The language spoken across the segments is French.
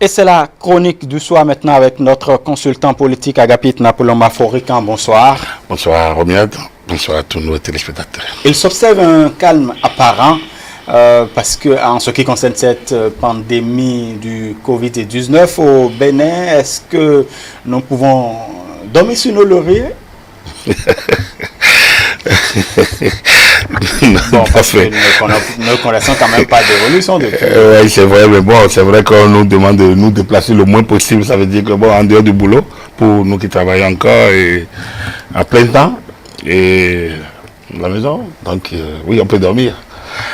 Et c'est la chronique du soir maintenant avec notre consultant politique Agapit Napoléon Maforican. Bonsoir. Bonsoir Romiad, bonsoir à tous nos téléspectateurs. Il s'observe un calme apparent parce que en ce qui concerne cette pandémie du Covid-19 au Bénin, est-ce que nous pouvons dormir sur nos lauriers? Bon, parce que nous ne connaissons quand même pas d'évolution depuis. Oui, c'est vrai, mais bon, c'est vrai qu'on nous demande de nous déplacer le moins possible. Ça veut dire que, bon, en dehors du boulot, pour nous qui travaillons encore et à plein temps, et la maison, donc oui, on peut dormir.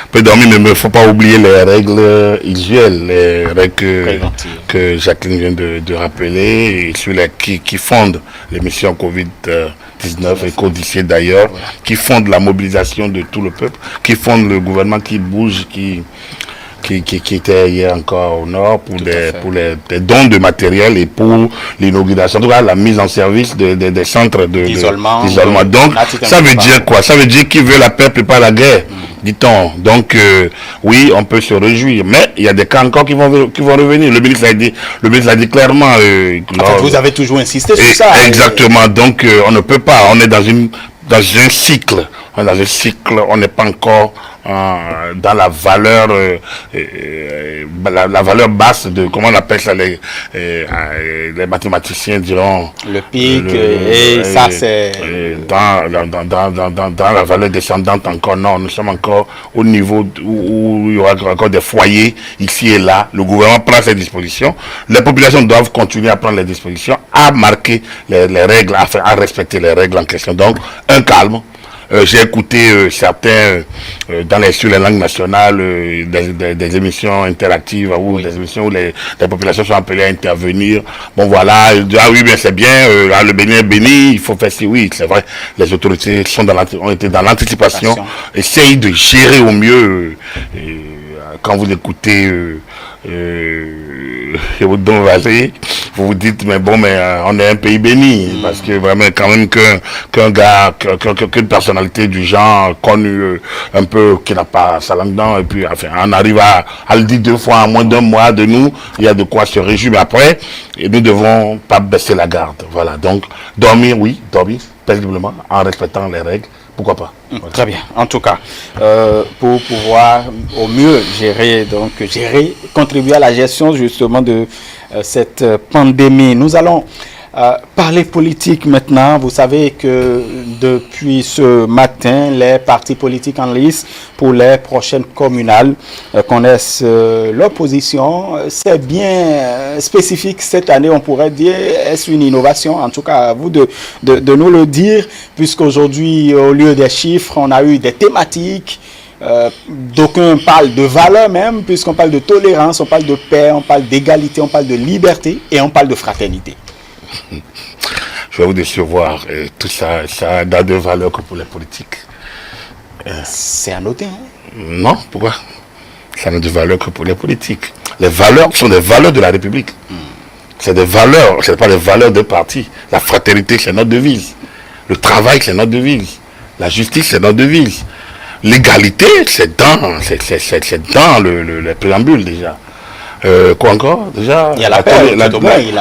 On peut dormir, mais il ne faut pas oublier les règles usuelles, les règles que Jacqueline vient de rappeler, et sur les qui fondent l'émission Covid-19 et codifiée d'ailleurs, qui fondent la mobilisation de tout le peuple, qui fondent le gouvernement qui bouge, qui était hier encore au nord pour des dons de matériel et pour l'inauguration, en tout cas la mise en service des centres d'isolement. Donc, ça veut dire quoi? Ça veut dire qui veut la paix prépare la guerre, dit-on. Donc, oui, on peut se réjouir, mais il y a des cas encore qui vont revenir. Le ministre l'a dit clairement. Vous avez toujours insisté sur ça. Exactement. Donc, on ne peut pas. On est dans un cycle. On n'est pas encore dans la valeur la valeur basse de, comment on appelle ça, les mathématiciens diront le pic, ça c'est dans la valeur descendante encore. Non, nous sommes encore au niveau où il y aura encore des foyers ici et là. Le gouvernement prend ses dispositions, les populations doivent continuer à prendre les dispositions, à marquer les règles, à respecter les règles en question. Donc un calme. J'ai écouté certains sur les langues nationales des émissions interactives ou des émissions où les populations sont appelées à intervenir. Bon voilà, ah oui, bien c'est bien, le Bénin est béni, il faut faire ci, oui, c'est vrai. Les autorités ont été dans l'anticipation, essayent de gérer au mieux. Quand vous écoutez vous vous dites mais bon, mais on est un pays béni, parce que vraiment quand même qu'une personnalité du genre connue un peu, qui n'a pas sa langue dedans, et puis enfin on arrive à le dire 2 fois en moins d'1 mois de nous, il y a de quoi se réjouir. Mais après, nous devons pas baisser la garde. Voilà, donc dormir paisiblement en respectant les règles. Pourquoi pas? Voilà. Très bien. En tout cas, pour pouvoir au mieux contribuer à la gestion justement de cette pandémie. Nous allons parler politique maintenant. Vous savez que depuis ce matin, les partis politiques en lice pour les prochaines communales connaissent leur position. C'est bien spécifique cette année, on pourrait dire. Est-ce une innovation? En tout cas, à vous de nous le dire, puisqu'aujourd'hui, au lieu des chiffres, on a eu des thématiques. D'aucuns parlent de valeur même, puisqu'on parle de tolérance, on parle de paix, on parle d'égalité, on parle de liberté et on parle de fraternité. Je vais vous décevoir. Tout ça n'a de valeur que pour les politiques. C'est à noter, hein? Non, pourquoi? Ça n'a de valeur que pour les politiques. Les valeurs sont des valeurs de la République. C'est des valeurs, ce n'est pas des valeurs de parti. La fraternité, c'est notre devise. Le travail, c'est notre devise. La justice, c'est notre devise. L'égalité, c'est dans le préambule déjà. Quoi encore déjà? Il y a la paix.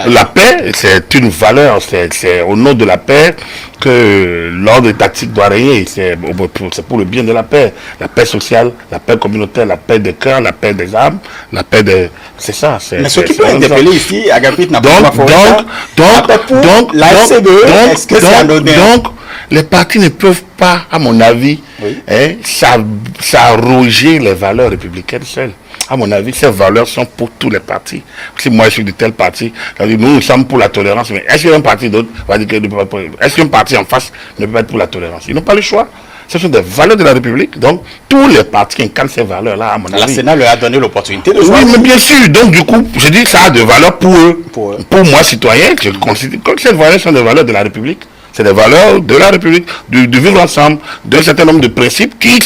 La paix, c'est une valeur. C'est au nom de la paix que l'ordre étatique doit régner. C'est pour le bien de la paix. La paix sociale, la paix communautaire, la paix des cœurs, la paix des âmes, la paix des... C'est ça. Mais ce qui peut interpeller ici, Agapit n'a pas donc, la CBE, est-ce que c'est anodin? Donc, les partis ne peuvent pas, à mon avis, s'arroger les valeurs républicaines seules. À mon avis, ces valeurs sont pour tous les partis. Si moi je suis de tel parti, nous sommes pour la tolérance, mais est-ce qu'un parti d'autre va dire que est-ce qu'un parti en face ne peut pas être pour la tolérance? Ils n'ont pas le choix. Ce sont des valeurs de la République. Donc, tous les partis incarnent ces valeurs-là, à mon avis. La Sénat leur a donné l'opportunité de choisir. Oui, mais bien sûr. Donc, du coup, je dis que ça a de valeur pour eux. Pour moi, citoyen, je considère que ces valeurs sont des valeurs de la République. C'est des valeurs de la République, du vivre ensemble, d'un certain nombre de principes qui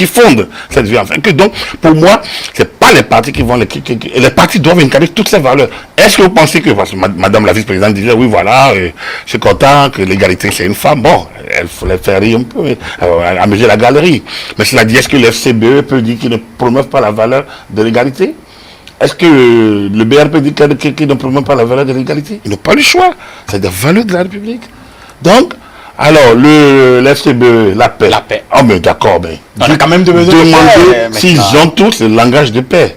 fondent cette vie. Enfin, donc, pour moi, c'est pas pas les partis qui vont... Les partis doivent incarner toutes ces valeurs. Est-ce que vous pensez que... Parce que Madame la vice-présidente disait, oui, voilà, je suis content que l'égalité, c'est une femme. Bon, elle fallait faire rire un peu, amuser la galerie. Mais cela dit, est-ce que le FCBE peut dire qu'il ne promeut pas la valeur de l'égalité? Est-ce que le BR peut dire qu'il ne promeut pas la valeur de l'égalité? Ils n'ont pas le choix. C'est des valeurs de la République. Donc, alors, le FCBE, la paix. La paix. Ah, mais d'accord, mais... On a quand même demander s'ils ont tous le langage de paix.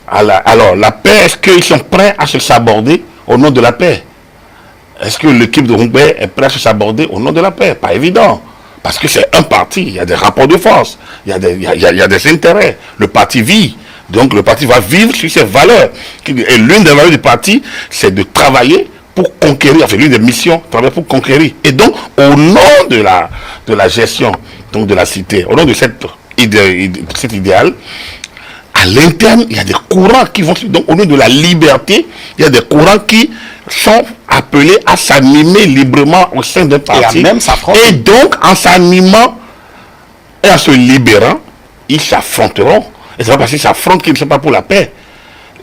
Alors, la paix, est-ce qu'ils sont prêts à se saborder au nom de la paix? Est-ce que l'équipe de Roubaix est prête à se saborder au nom de la paix? Pas évident. Parce que c'est un parti, il y a des rapports de force, il y a des intérêts. Le parti vit. Donc le parti va vivre sur ses valeurs. Et l'une des valeurs du parti, c'est de travailler pour conquérir, enfin l'une des missions, travailler pour conquérir. Et donc, au nom de la gestion, donc de la cité, au nom de cet idéal, à l'interne, il y a des courants qui vont... Donc, au nom de la liberté, il y a des courants qui sont appelés à s'animer librement au sein d'un parti. Et donc, en s'animant et en se libérant, ils s'affronteront. Et c'est pas parce qu'ils s'affrontent qu'ils ne sont pas pour la paix.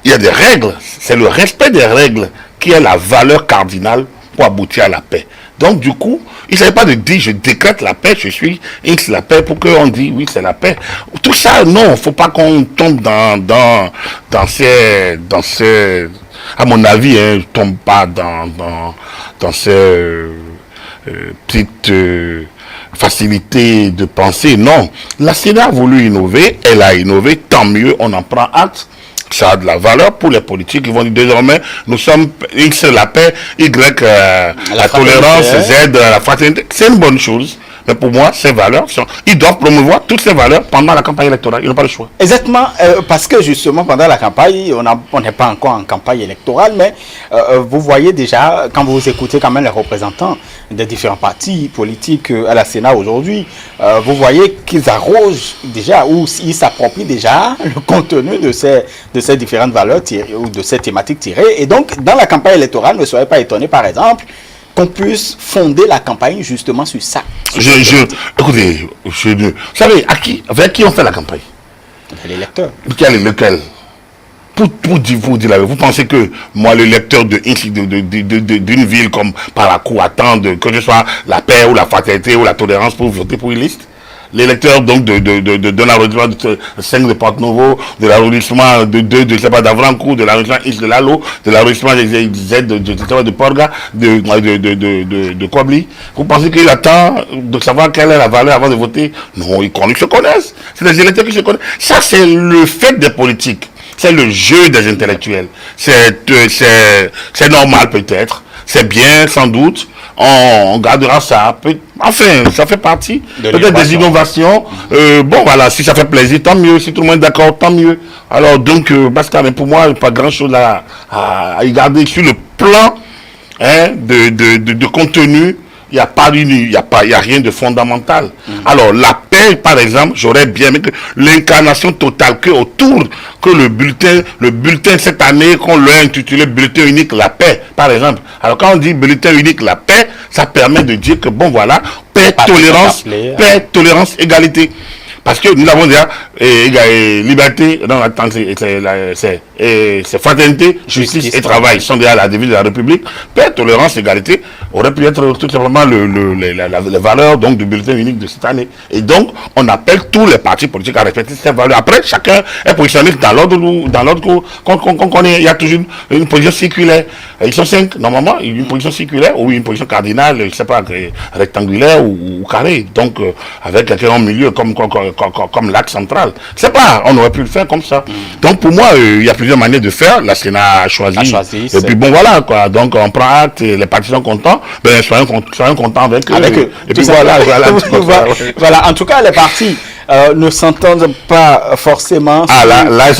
Il y a des règles. C'est le respect des règles qui est la valeur cardinale pour aboutir à la paix. Donc, du coup, il ne s'agit pas de dire je décrète la paix, je suis X la paix pour qu'on dise oui, c'est la paix. Tout ça, non, il ne faut pas qu'on tombe dans ces... À mon avis, je ne tombe pas dans ces petites facilités de penser. Non, la CENA a voulu innover, elle a innové, tant mieux, on en prend acte. Ça a de la valeur pour les politiques qui vont dire désormais, nous sommes X la paix, Y la tolérance, Z la fraternité. C'est une bonne chose. Mais pour moi, ces valeurs, ils doivent promouvoir toutes ces valeurs pendant la campagne électorale. Ils n'ont pas le choix. Exactement, parce que justement, pendant la campagne, on n'est pas encore en campagne électorale, mais vous voyez déjà, quand vous écoutez quand même les représentants des différents partis politiques à la Sénat aujourd'hui, vous voyez qu'ils arrogent déjà, ou ils s'approprient déjà le contenu de ces différentes valeurs tirées, ou de ces thématiques tirées. Et donc, dans la campagne électorale, ne soyez pas étonnés, par exemple, qu'on puisse fonder la campagne justement sur ça. Écoutez, vous savez, avec qui on fait la campagne? Les lecteurs. Lequel? Pour vous dire la vérité, vous pensez que moi, le lecteur d'une ville comme Parakou attend que ce soit la paix ou la fraternité ou la tolérance pour voter pour une liste? Les lecteurs donc de l'arrondissement de 5 de Porte-Nouveau, de l'arrondissement de 2 d'Avrancourt, de l'arrondissement X de Lalo, de l'arrondissement Z de Porga, de Kobli. Vous pensez qu'il attend de savoir quelle est la valeur avant de voter? Non, ils se connaissent. C'est des électeurs qui se connaissent. Ça, c'est le fait des politiques. C'est le jeu des intellectuels. C'est normal peut-être. C'est bien sans doute. On gardera ça. Enfin, ça fait partie peut-être des innovations. Bon, voilà, si ça fait plaisir, tant mieux. Si tout le monde est d'accord, tant mieux. Alors, donc, basta. Mais pour moi, pas grand-chose à y garder sur le plan de contenu. Il n'y a rien de fondamental. Alors, la paix, par exemple, j'aurais bien aimé que l'incarnation totale, que le bulletin cette année, qu'on l'a intitulé bulletin unique, la paix, par exemple. Alors, quand on dit bulletin unique, la paix, ça permet de dire que, bon, voilà, paix, tolérance, égalité. Parce que nous avons déjà liberté, non, attends, c'est fraternité, justice et travail. Sont déjà la devise de la République. Paix, tolérance, égalité aurait pu être tout simplement les valeurs donc, du bulletin unique de cette année. Et donc, on appelle tous les partis politiques à respecter ces valeurs. Après, chacun est positionné dans l'ordre qu'on connaît. Il y a toujours une position circulaire. Ils sont 5, normalement, une position circulaire ou une position cardinale, je ne sais pas, rectangulaire ou carré. Donc, avec quelqu'un au milieu, comme l'axe central. C'est pas, on aurait pu le faire comme ça. Donc pour moi, il y a plusieurs manières de faire. La Sénat a choisi. Et puis bon voilà quoi. Donc on prend acte, les partis sont contents. Ben soyons contents avec eux. Et puis voilà. Voilà. En tout cas, les partis ne s'entendent pas forcément. Là ils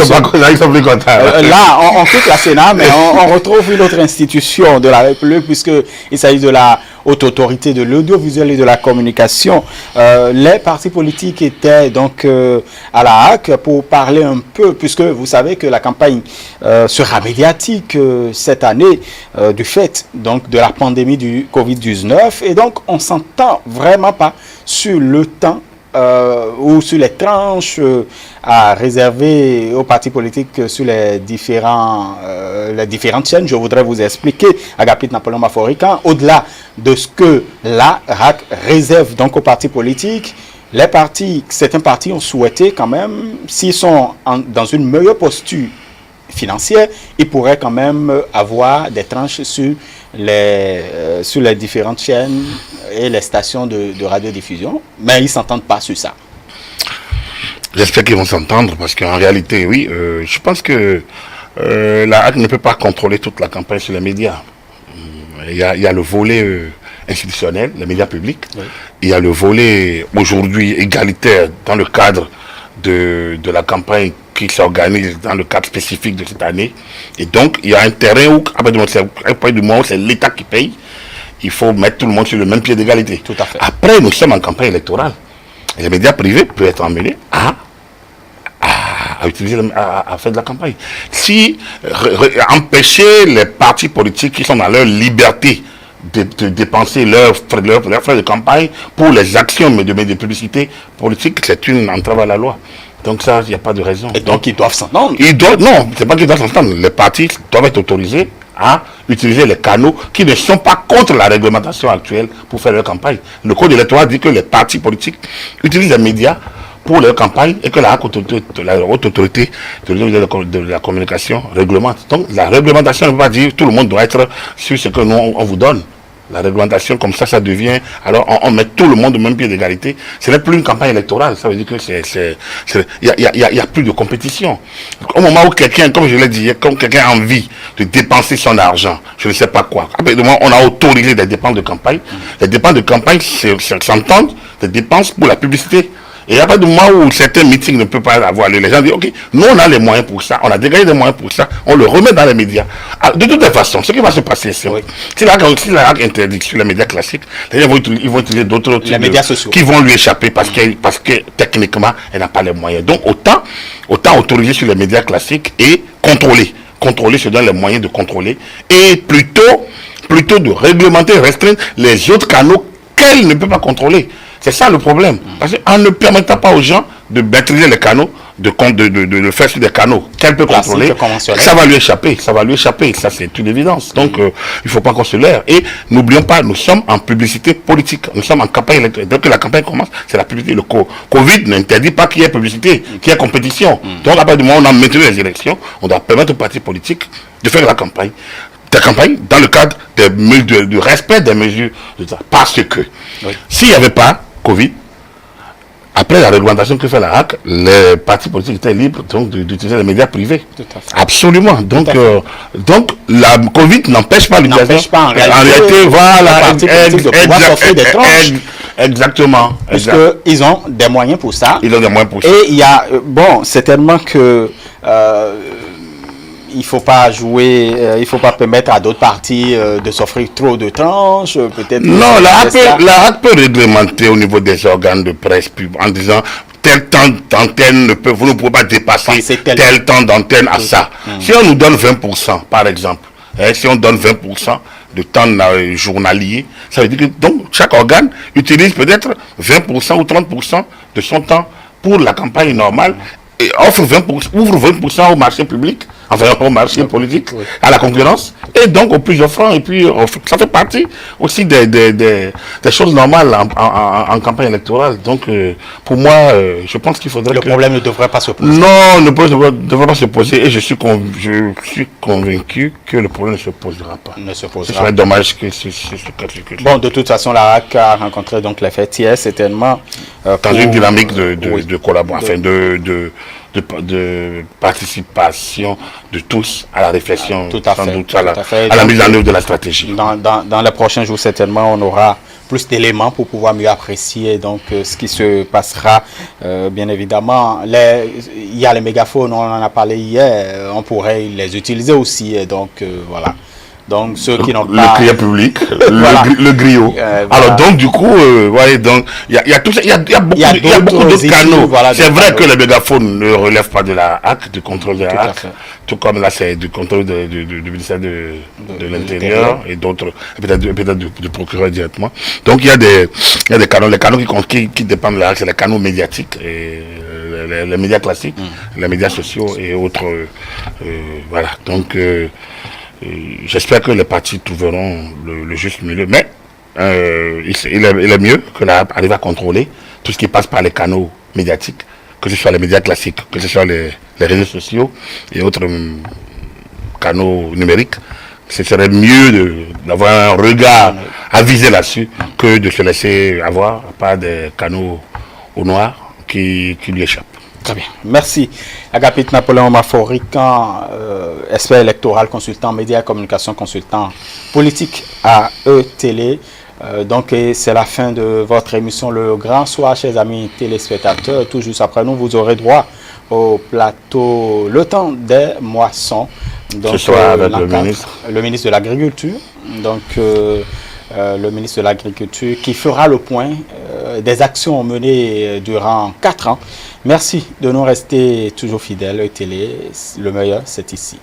sont plus contents. Là, on quitte la Sénat, mais on retrouve une autre institution de la République puisque il s'agit de la haute autorité de l'audiovisuel et de la communication. Les partis politiques étaient donc à la HAC pour parler un peu, puisque vous savez que la campagne sera médiatique cette année du fait donc de la pandémie du Covid-19 et donc on s'entend vraiment pas sur le temps ou sur les tranches à réserver aux partis politiques sur les différentes chaînes. Je voudrais vous expliquer, Agapit Napoléon Maforican, au-delà de ce que la RAC réserve donc aux partis politiques, certains partis ont souhaité quand même, s'ils sont dans une meilleure posture financière, ils pourraient quand même avoir des tranches sur les différentes chaînes et les stations de radiodiffusion, mais ils ne s'entendent pas sur ça. J'espère qu'ils vont s'entendre parce qu'en réalité, oui, je pense que la HAC ne peut pas contrôler toute la campagne sur les médias. Il y a le volet institutionnel, les médias publics. Oui. Il y a le volet aujourd'hui égalitaire dans le cadre de la campagne qui s'organise dans le cadre spécifique de cette année. Et donc, il y a un terrain où, à partir du moment où c'est l'État qui paye, il faut mettre tout le monde sur le même pied d'égalité. Tout à fait. Après, nous sommes en campagne électorale. Et les médias privés peuvent être emmenés à faire de la campagne. Si empêcher les partis politiques qui sont dans leur liberté de dépenser leurs frais de campagne pour les actions de publicité politique, c'est une entrave à la loi. Donc ça, il n'y a pas de raison. Et donc ils doivent s'entendre. Non, c'est pas qu'ils doivent s'entendre. Les partis doivent être autorisés à utiliser les canaux qui ne sont pas contre la réglementation actuelle pour faire leur campagne. Le code électoral dit que les partis politiques utilisent les médias pour leur campagne et que la haute autorité de la communication réglemente. Donc la réglementation ne veut pas dire que tout le monde doit être sur ce que nous on vous donne. La réglementation, comme ça devient, alors on met tout le monde au même pied d'égalité. Ce n'est plus une campagne électorale, ça veut dire que il y a plus de compétition. Au moment où quelqu'un, comme je l'ai dit, comme quelqu'un a envie de dépenser son argent, je ne sais pas quoi, après on a autorisé des dépenses de campagne. Les dépenses de campagne s'entendent, des dépenses pour la publicité. Et à partir du moment où certains meetings ne peuvent pas avoir lieu, les gens disent, ok, nous on a les moyens pour ça, on a dégagé des moyens pour ça, on le remet dans les médias. De toute façon, ce qui va se passer, c'est si la RAC interdit sur les médias classiques, les gens vont utiliser d'autres médias sociaux qui vont lui échapper parce que techniquement, elle n'a pas les moyens. Donc autant autoriser sur les médias classiques et contrôler, se donne les moyens de contrôler, et plutôt de réglementer, restreindre les autres canaux qu'elle ne peut pas contrôler. C'est ça le problème. Parce qu'en ne permettant pas aux gens de maîtriser les canaux, de le faire sur des canaux qu'elle peut contrôler, ça va lui échapper. Ça, c'est une évidence. Donc, il ne faut pas qu'on se leurre. Et n'oublions pas, nous sommes en publicité politique. Nous sommes en campagne électorale. Dès que la campagne commence, c'est la publicité. Le Covid n'interdit pas qu'il y ait publicité, qu'il y ait compétition. Donc, à partir du moment où on a maintenu les élections, on doit permettre aux partis politiques de faire la campagne. Dans le cadre du respect des mesures de ça. Parce que, s'il n'y avait pas Covid, après la réglementation que fait la HAC, les partis politiques étaient libres d'utiliser les médias privés. Absolument. Donc la Covid n'empêche pas l'utilisation. En réalité, voilà. De pouvoir s'offrir des tranches. Exactement. Puisqu'ils ont des moyens pour ça. Et il y a, certainement que il faut pas permettre à d'autres partis de s'offrir trop de tranches, peut-être. Non, la HAC peut réglementer au niveau des organes de presse en disant tel temps d'antenne vous ne pouvez pas dépasser tel temps d'antenne à ça. Si on nous donne 20%, par exemple, si on donne 20% de temps journalier, ça veut dire que donc chaque organe utilise peut-être 20% ou 30% de son temps pour la campagne normale et ouvre 20% au marché public, enfin au marché politique, à la concurrence, et donc au plus offrant, et puis ça fait partie aussi des choses normales en campagne électorale. Donc pour moi, je pense qu'il faudrait le problème ne devrait pas se poser. Non, ne devrait pas se poser, et je suis convaincu que le problème ne se posera pas. Ce serait dommage que ce Bon, de toute façon, la RAC a rencontré donc l'effet tiers, certainement. Dans une dynamique de collaboration, de participation de tous à la réflexion, à la mise en œuvre de la stratégie. Dans les prochains jours, certainement, on aura plus d'éléments pour pouvoir mieux apprécier donc ce qui se passera. Bien évidemment, il y a les mégaphones, on en a parlé hier, on pourrait les utiliser aussi. Donc voilà. Donc, ceux qui n'ont le pas... crier public, Voilà. le griot. Voilà. Alors donc du coup, voyez, donc il y a tout ça, il y a beaucoup d'autres canaux. Voilà, c'est vrai canaux. que les mégaphones ne relèvent pas de la HAC, du contrôle de la Tout à HAC, fait. tout comme là c'est du contrôle du ministère de l'Intérieur et d'autres, peut-être du procureur directement. Donc il y a des canaux, les canaux qui dépendent de la HAC, c'est les canaux médiatiques et les médias classiques, les médias sociaux et autres. Voilà. Donc j'espère que les partis trouveront le juste milieu, mais il est mieux que la HAP arrive à contrôler tout ce qui passe par les canaux médiatiques, que ce soit les médias classiques, que ce soit les réseaux sociaux et autres canaux numériques. Ce serait mieux d'avoir un regard avisé là-dessus que de se laisser avoir par des canaux au noir qui lui échappent. Très bien. Merci. Agapit Napoléon Maforican, expert électoral, consultant médias et communication, consultant politique à E-Télé. Donc, c'est la fin de votre émission Le Grand Soir, chers amis téléspectateurs. Tout juste après nous, vous aurez droit au plateau Le Temps des Moissons. Donc, Ce soir avec le ministre de l'Agriculture. Donc, le ministre de l'Agriculture qui fera le point des actions menées durant 4 ans. Merci de nous rester toujours fidèles. Télé, le meilleur, c'est ici.